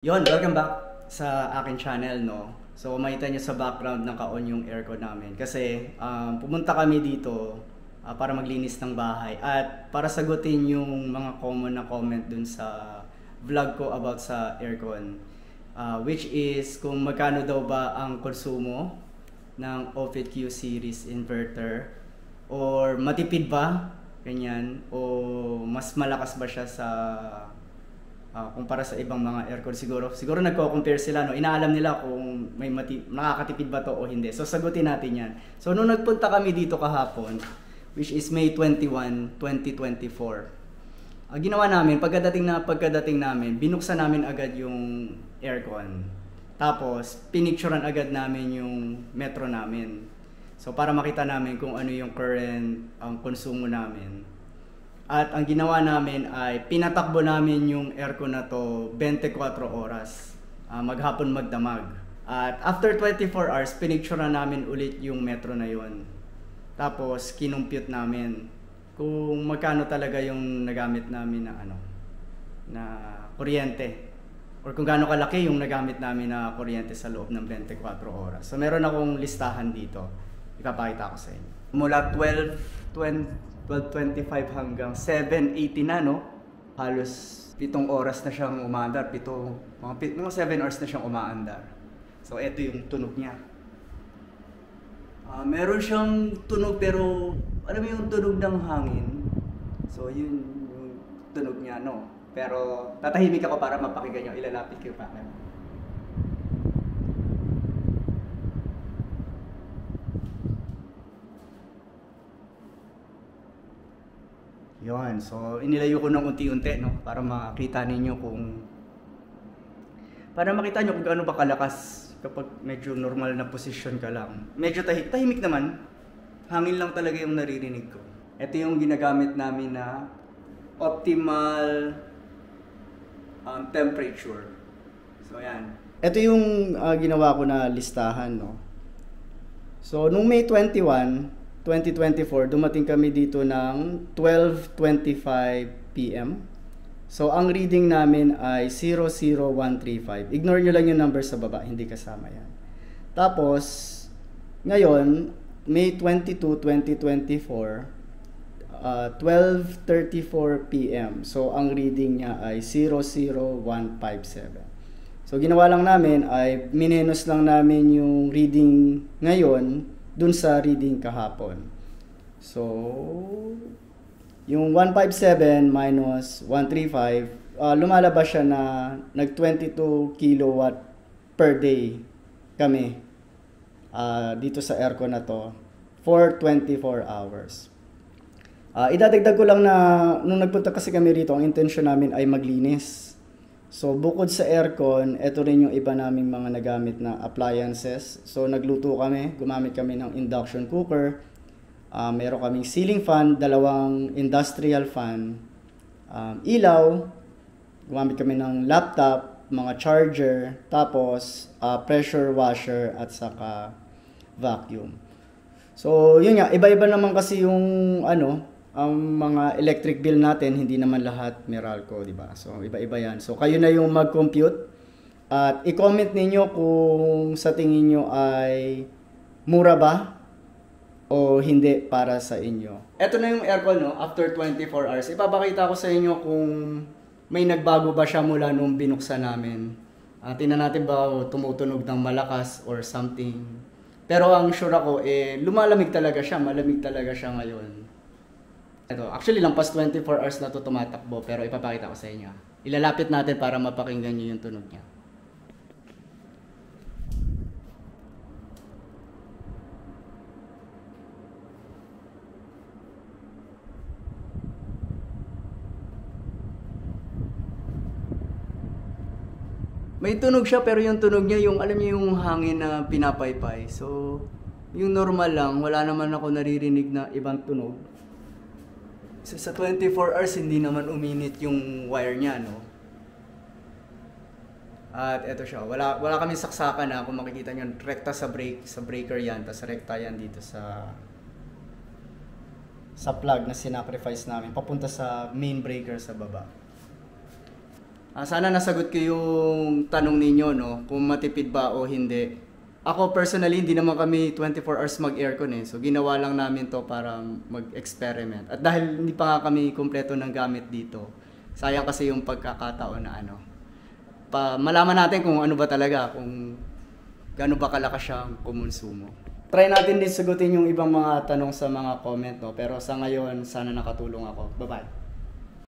Welcome back sa akin channel, no? So, makita nyo sa background naka-on yung aircon namin. Kasi, pumunta kami dito para maglinis ng bahay. At para sagutin yung mga common na comment dun sa vlog ko about sa aircon. Which is, kung magkano daw ba ang konsumo ng Ofit Q series inverter. Or matipid ba? Ganyan. O mas malakas ba siya sa kumpara sa ibang mga aircon. Siguro nagko-compare sila, no? Inaalam nila kung may nakakatipid ba to o hindi. So sagutin natin yan. So nung nagpunta kami dito kahapon, which is May 21, 2024, ginawa namin, pagkadating namin, binuksan namin agad yung aircon. Tapos pinicturean agad namin yung metro namin. So para makita namin kung ano yung current konsumo namin. At ang ginawa namin ay pinatakbo namin yung aircon na to 24 oras, maghapon magdamag. At after 24 hours, pinicture na namin ulit yung metro na yon. Tapos kinumpute namin kung magkano talaga yung nagamit namin na kuryente. Or kung gaano kalaki yung nagamit namin na kuryente sa loob ng 24 oras. So meron akong listahan dito. Ipapakita ko sa inyo. Mula 12:25 hanggang 7:80 na, no? Halos 7 oras na siyang umaandar. Mga 7 hours na siyang umaandar. So, ito yung tunog niya. Meron siyang tunog pero, alam mo yung tunog ng hangin? So, yun yung tunog niya, no? Pero, tatahimik ako para mapakinggan nyo. Ilalapit ko pa. Yun, so inilayo ko ng unti-unti, no, para makita niyo kung gaano ba kalakas kapag medyo normal na position ka lang. Medyo tahimik naman. Hangin lang talaga yung naririnig ko. Ito yung ginagamit namin na optimal temperature. So ayan. Ito yung ginawa ko na listahan, no. So nung May 21, 2024, dumating kami dito ng 12:25 PM. So, ang reading namin ay 00135. Ignore nyo lang yung number sa baba, hindi kasama yan. Tapos, ngayon, May 22, 2024, 12:34 PM. So, ang reading niya ay 00157. So, ginawa lang namin ay minenos lang namin yung reading ngayon dun sa reading kahapon. So, yung 157 minus 135, lumalabas siya na nag 22 kilowatt per day kami dito sa aircon na to for 24 hours. Idadagdag ko lang na nung nagpunta kasi kami rito, ang intensyon namin ay maglinis. So, bukod sa aircon, ito rin yung iba naming mga nagamit na appliances. So, nagluto kami, gumamit kami ng induction cooker. Meron kaming ceiling fan, 2 industrial fan, ilaw, gumamit kami ng laptop, mga charger, tapos pressure washer at saka vacuum. So, yun nga, iba-iba naman kasi yung ang mga electric bill natin, hindi naman lahat Meralco, di ba? So, iba-iba yan. So, kayo na yung mag-compute at i-comment ninyo kung sa tingin nyo ay mura ba o hindi para sa inyo. Ito na yung aircon, no? After 24 hours. Ipapakita ko sa inyo kung may nagbago ba siya mula nung binuksan namin. Tingnan natin ba tumutunog ng malakas or something. Pero ang sure ako, lumalamig talaga siya. Malamig talaga siya ngayon. Ito, actually lampas 24 hours na to tumatakbo, pero ipapakita ko sa inyo. Ilalapit natin para mapakinggan nyo yung tunog niya. May tunog siya, pero yung tunog niya, alam niyo yung hangin na pinapaypay. So, yung normal lang, wala naman ako naririnig na ibang tunog. So, sa 24 hours, hindi naman uminit yung wire niya, no? At eto siya, wala kami saksakan na, kung makikita nyo, rekta sa breaker yan, tas rekta yan dito sa plug na sinacrifice namin, papunta sa main breaker sa baba. Sana nasagot ko yung tanong ninyo, no, kung matipid ba o hindi. Ako personally, hindi naman kami 24 hours mag-aircon eh. So ginawa lang namin to para mag-experiment. At dahil hindi pa nga kami kumpleto ng gamit dito, sayang kasi yung pagkakataon na malaman natin kung ano ba talaga, kung gaano ba kalakas siyang kumonsumo. Try natin din sagutin yung ibang mga tanong sa mga comment, no? Pero sa ngayon, sana nakatulong ako. Bye-bye.